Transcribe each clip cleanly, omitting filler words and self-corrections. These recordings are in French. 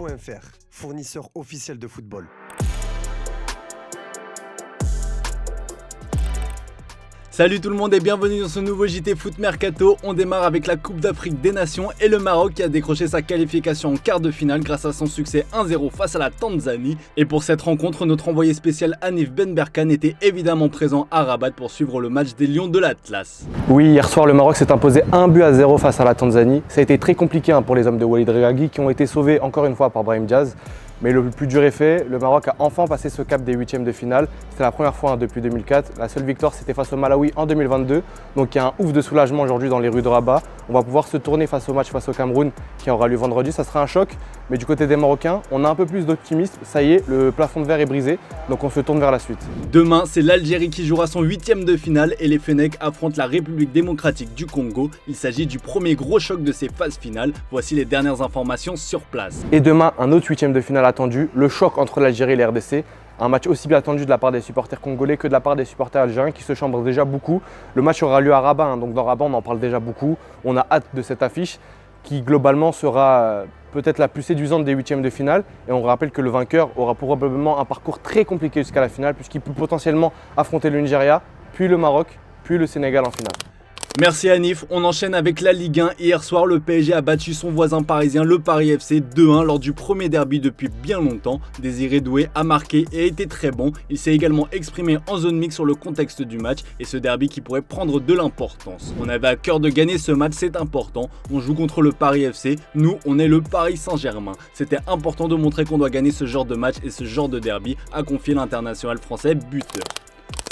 JT.fr, fournisseur officiel de football. Salut tout le monde et bienvenue dans ce nouveau JT Foot Mercato. On démarre avec la Coupe d'Afrique des Nations et le Maroc qui a décroché sa qualification en quart de finale grâce à son succès 1-0 face à la Tanzanie. Et pour cette rencontre, notre envoyé spécial Hanif Ben Berkane était évidemment présent à Rabat pour suivre le match des Lions de l'Atlas. Oui, hier soir le Maroc s'est imposé 1-0 face à la Tanzanie. Ça a été très compliqué pour les hommes de Walid Regragui qui ont été sauvés encore une fois par Brahim Diaz. Mais le plus dur est fait, le Maroc a enfin passé ce cap des huitièmes de finale. C'était la première fois depuis 2004. La seule victoire c'était face au Malawi en 2022. Donc il y a un ouf de soulagement aujourd'hui dans les rues de Rabat. On va pouvoir se tourner face au match face au Cameroun qui aura lieu vendredi. Ça sera un choc. Mais du côté des Marocains, on a un peu plus d'optimisme. Ça y est, le plafond de verre est brisé. Donc on se tourne vers la suite. Demain, c'est l'Algérie qui jouera son huitième de finale et les Fennecs affrontent la République démocratique du Congo. Il s'agit du premier gros choc de ces phases finales. Voici les dernières informations sur place. Et demain, un autre huitième de finale attendu, le choc entre l'Algérie et la RDC. Un match aussi bien attendu de la part des supporters congolais que de la part des supporters algériens qui se chambrent déjà beaucoup. Le match aura lieu à Rabat, donc dans Rabat on en parle déjà beaucoup. On a hâte de cette affiche qui globalement sera peut-être la plus séduisante des huitièmes de finale. Et on rappelle que le vainqueur aura probablement un parcours très compliqué jusqu'à la finale puisqu'il peut potentiellement affronter le Nigeria, puis le Maroc, puis le Sénégal en finale. Merci Hanif, on enchaîne avec la Ligue 1. Hier soir, le PSG a battu son voisin parisien, le Paris FC, 2-1 lors du premier derby depuis bien longtemps. Désiré Doué a marqué et a été très bon. Il s'est également exprimé en zone mixte sur le contexte du match et ce derby qui pourrait prendre de l'importance. On avait à cœur de gagner ce match, c'est important. On joue contre le Paris FC, nous on est le Paris Saint-Germain. C'était important de montrer qu'on doit gagner ce genre de match et ce genre de derby, a confié l'international français buteur.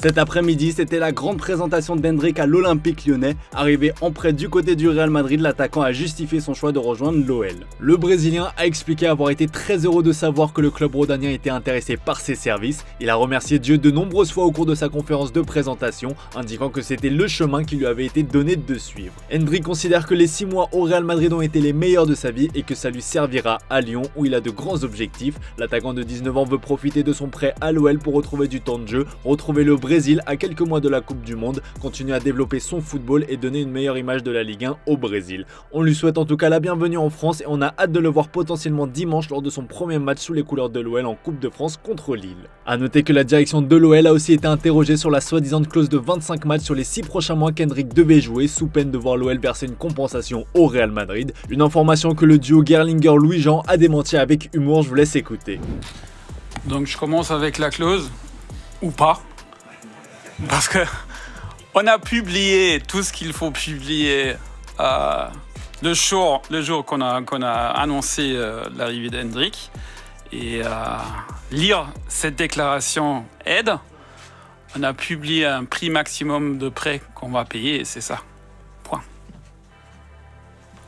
Cet après-midi, c'était la grande présentation d'Hendrick à l'Olympique Lyonnais. Arrivé en prêt du côté du Real Madrid, l'attaquant a justifié son choix de rejoindre l'OL. Le Brésilien a expliqué avoir été très heureux de savoir que le club rhodanien était intéressé par ses services. Il a remercié Dieu de nombreuses fois au cours de sa conférence de présentation, indiquant que c'était le chemin qui lui avait été donné de suivre. Hendrick considère que les 6 mois au Real Madrid ont été les meilleurs de sa vie et que ça lui servira à Lyon où il a de grands objectifs. L'attaquant de 19 ans veut profiter de son prêt à l'OL pour retrouver du temps de jeu, retrouver le Brésil à quelques mois de la Coupe du Monde, continuer à développer son football et donner une meilleure image de la Ligue 1 au Brésil. On lui souhaite en tout cas la bienvenue en France et on a hâte de le voir potentiellement dimanche lors de son premier match sous les couleurs de l'OL en Coupe de France contre Lille. A noter que la direction de l'OL a aussi été interrogée sur la soi-disant clause de 25 matchs sur les 6 prochains mois qu'Hendrick devait jouer sous peine de voir l'OL verser une compensation au Real Madrid. Une information que le duo Gerlinger-Louis-Jean a démenti avec humour, je vous laisse écouter. Donc je commence avec la clause, ou pas. Parce que on a publié tout ce qu'il faut publier le jour qu'on a annoncé l'arrivée d'Hendrick. Et lire cette déclaration aide. On a publié un prix maximum de prêt qu'on va payer et c'est ça. Point.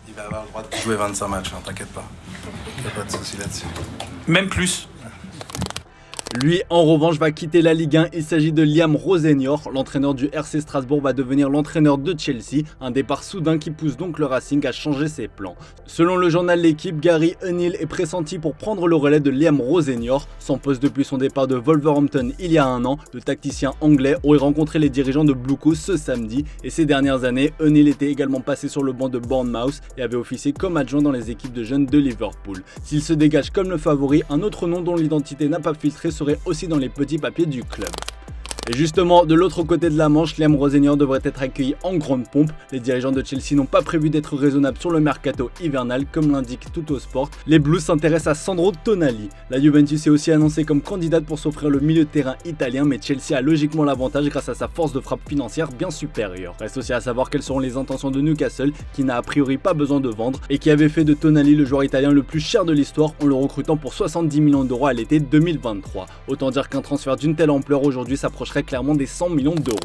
Il va avoir le droit de jouer 25 matchs, hein, t'inquiète pas. Il n'y a pas de souci là-dessus. Même plus. Lui, en revanche, va quitter la Ligue 1. Il s'agit de Liam Rosenior. L'entraîneur du RC Strasbourg va devenir l'entraîneur de Chelsea. Un départ soudain qui pousse donc le Racing à changer ses plans. Selon le journal L'Équipe, Gary O'Neill est pressenti pour prendre le relais de Liam Rosenior. Sans poste depuis son départ de Wolverhampton il y a un an, le tacticien anglais aurait rencontré les dirigeants de Blue Coat ce samedi. Et ces dernières années, O'Neill était également passé sur le banc de Bournemouth et avait officié comme adjoint dans les équipes de jeunes de Liverpool. S'il se dégage comme le favori, un autre nom dont l'identité n'a pas filtré serait aussi dans les petits papiers du club. Et justement, de l'autre côté de la Manche, Liam Rosenior devrait être accueilli en grande pompe. Les dirigeants de Chelsea n'ont pas prévu d'être raisonnables sur le mercato hivernal, comme l'indique Tuttosport. Les Blues s'intéressent à Sandro Tonali. La Juventus est aussi annoncée comme candidate pour s'offrir le milieu de terrain italien, mais Chelsea a logiquement l'avantage grâce à sa force de frappe financière bien supérieure. Reste aussi à savoir quelles seront les intentions de Newcastle, qui n'a a priori pas besoin de vendre, et qui avait fait de Tonali le joueur italien le plus cher de l'histoire en le recrutant pour 70 millions d'euros à l'été 2023. Autant dire qu'un transfert d'une telle ampleur aujourd'hui s'approcherait clairement des 100 millions d'euros.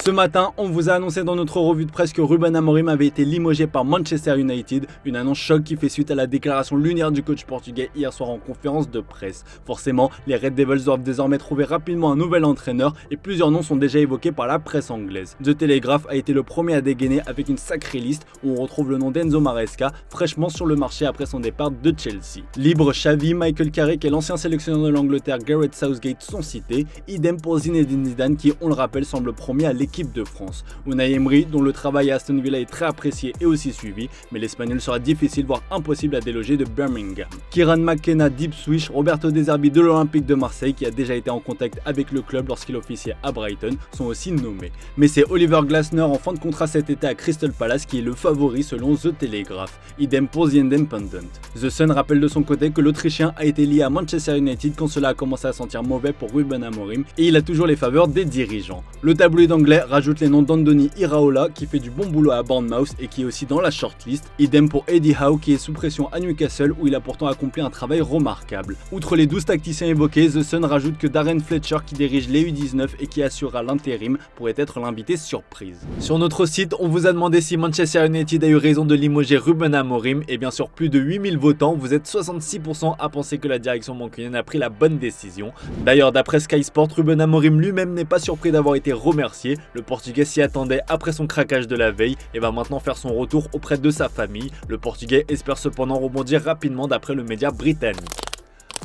Ce matin, on vous a annoncé dans notre revue de presse que Ruben Amorim avait été limogé par Manchester United, une annonce choc qui fait suite à la déclaration lunaire du coach portugais hier soir en conférence de presse. Forcément, les Red Devils doivent désormais trouver rapidement un nouvel entraîneur et plusieurs noms sont déjà évoqués par la presse anglaise. The Telegraph a été le premier à dégainer avec une sacrée liste où on retrouve le nom d'Enzo Maresca, fraîchement sur le marché après son départ de Chelsea. Libre, Xavi, Michael Carrick et l'ancien sélectionneur de l'Angleterre Gareth Southgate sont cités, idem pour Zinedine Zidane qui, on le rappelle, semble promis à l'équipe l'équipe de France. Unai Emery, dont le travail à Aston Villa est très apprécié et aussi suivi, mais l'Espagnol sera difficile voire impossible à déloger de Birmingham. Kieran McKenna d'Ipswich, Roberto De Zerbi de l'Olympique de Marseille qui a déjà été en contact avec le club lorsqu'il officiait à Brighton sont aussi nommés. Mais c'est Oliver Glasner en fin de contrat cet été à Crystal Palace qui est le favori selon The Telegraph. Idem pour The Independent. The Sun rappelle de son côté que l'Autrichien a été lié à Manchester United quand cela a commencé à sentir mauvais pour Ruben Amorim et il a toujours les faveurs des dirigeants. Le tabloïd anglais rajoute les noms d'Andoni Iraola qui fait du bon boulot à Bournemouth et qui est aussi dans la shortlist. Idem pour Eddie Howe qui est sous pression à Newcastle où il a pourtant accompli un travail remarquable. Outre les 12 tacticiens évoqués, The Sun rajoute que Darren Fletcher qui dirige les U19 et qui assurera l'intérim pourrait être l'invité surprise. Sur notre site, on vous a demandé si Manchester United a eu raison de limoger Ruben Amorim et bien sûr plus de 8000 votants, vous êtes 66% à penser que la direction mancunienne a pris la bonne décision. D'ailleurs d'après Sky Sport, Ruben Amorim lui-même n'est pas surpris d'avoir été remercié, le Portugais s'y attendait après son craquage de la veille et va maintenant faire son retour auprès de sa famille. Le Portugais espère cependant rebondir rapidement d'après le média britannique.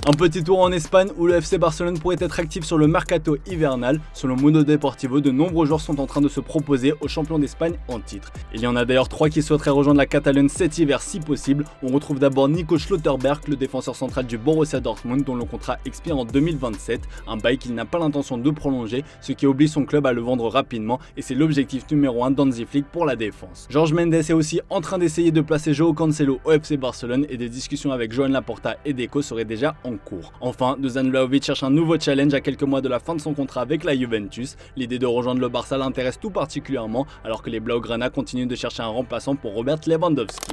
Un petit tour en Espagne où le FC Barcelone pourrait être actif sur le mercato hivernal. Selon Mundo Deportivo, de nombreux joueurs sont en train de se proposer aux champions d'Espagne en titre. Il y en a d'ailleurs 3 qui souhaiteraient rejoindre la Catalogne cet hiver si possible. On retrouve d'abord Nico Schlotterberg, le défenseur central du Borussia Dortmund dont le contrat expire en 2027, un bail qu'il n'a pas l'intention de prolonger, ce qui oblige son club à le vendre rapidement et c'est l'objectif numéro 1 d'Hansi Flick pour la défense. Jorge Mendes est aussi en train d'essayer de placer Joao Cancelo au FC Barcelone et des discussions avec Joan Laporta et Deco seraient déjà en cours. Enfin, Dusan Vlahovic cherche un nouveau challenge à quelques mois de la fin de son contrat avec la Juventus. L'idée de rejoindre le Barça l'intéresse tout particulièrement alors que les Blaugrana continuent de chercher un remplaçant pour Robert Lewandowski.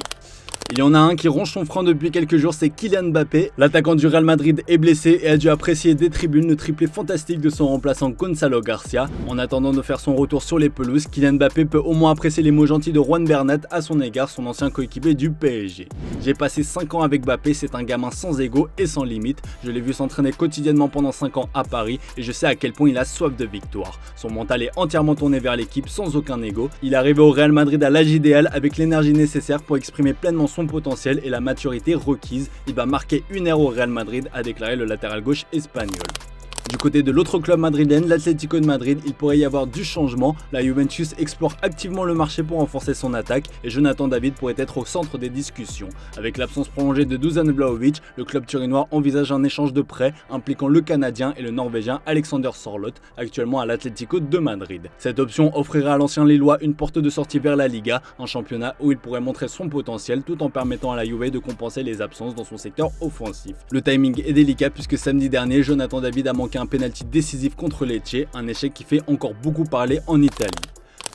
Il y en a un qui ronge son frein depuis quelques jours, c'est Kylian Mbappé. L'attaquant du Real Madrid est blessé et a dû apprécier des tribunes le triplé fantastique de son remplaçant Gonzalo Garcia. En attendant de faire son retour sur les pelouses, Kylian Mbappé peut au moins apprécier les mots gentils de Juan Bernat à son égard, son ancien coéquipier du PSG. J'ai passé 5 ans avec Mbappé, c'est un gamin sans ego et sans limite. Je l'ai vu s'entraîner quotidiennement pendant 5 ans à Paris et je sais à quel point il a soif de victoire. Son mental est entièrement tourné vers l'équipe sans aucun ego. Il est arrivé au Real Madrid à l'âge idéal avec l'énergie nécessaire pour exprimer pleinement son potentiel et la maturité requise. Il va marquer une ère au Real Madrid, a déclaré le latéral gauche espagnol. Du côté de l'autre club madrilène, l'Atlético de Madrid, il pourrait y avoir du changement. La Juventus explore activement le marché pour renforcer son attaque et Jonathan David pourrait être au centre des discussions. Avec l'absence prolongée de Dusan Vlahovic, le club turinois envisage un échange de prêt impliquant le Canadien et le Norvégien Alexander Sørloth, actuellement à l'Atlético de Madrid. Cette option offrira à l'ancien Lillois une porte de sortie vers la Liga, un championnat où il pourrait montrer son potentiel tout en permettant à la Juve de compenser les absences dans son secteur offensif. Le timing est délicat puisque samedi dernier, Jonathan David a manqué un pénalty décisif contre Lecce, un échec qui fait encore beaucoup parler en Italie.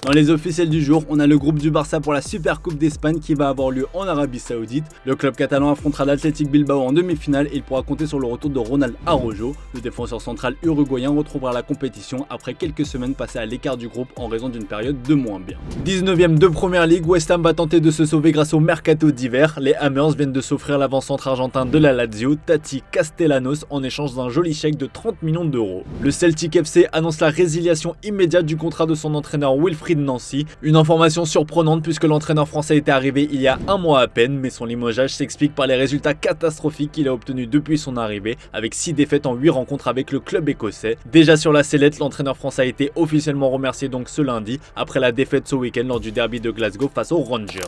Dans les officiels du jour, on a le groupe du Barça pour la Super Coupe d'Espagne qui va avoir lieu en Arabie Saoudite. Le club catalan affrontera l'Athletic Bilbao en demi-finale et il pourra compter sur le retour de Ronald Araujo. Le défenseur central uruguayen retrouvera la compétition après quelques semaines passées à l'écart du groupe en raison d'une période de moins bien. 19e de Première Ligue, West Ham va tenter de se sauver grâce au mercato d'hiver. Les Hammers viennent de s'offrir l'avant-centre argentin de la Lazio, Tati Castellanos, en échange d'un joli chèque de 30 millions d'euros. Le Celtic FC annonce la résiliation immédiate du contrat de son entraîneur Wilfried Nancy. Une information surprenante puisque l'entraîneur français était arrivé il y a un mois à peine, mais son limogeage s'explique par les résultats catastrophiques qu'il a obtenus depuis son arrivée, avec 6 défaites en 8 rencontres avec le club écossais. Déjà sur la sellette, l'entraîneur français a été officiellement remercié donc ce lundi, après la défaite ce week-end lors du derby de Glasgow face aux Rangers.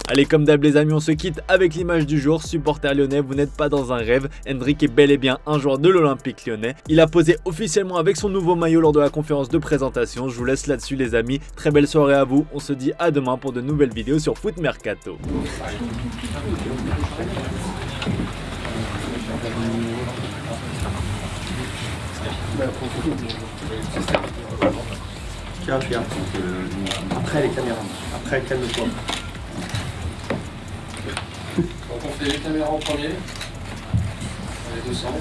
Allez, comme d'hab les amis, on se quitte avec l'image du jour. Supporter lyonnais, vous n'êtes pas dans un rêve. Hendrik est bel et bien un joueur de l'Olympique lyonnais. Il a posé officiellement avec son nouveau maillot lors de la conférence de présentation. Je vous laisse là-dessus les amis. Très belle soirée à vous. On se dit à demain pour de nouvelles vidéos sur Foot Mercato. Tiens, regarde. Après les caméras. Après, calme-toi. Donc on fait les caméras en premier, dans les deux sens.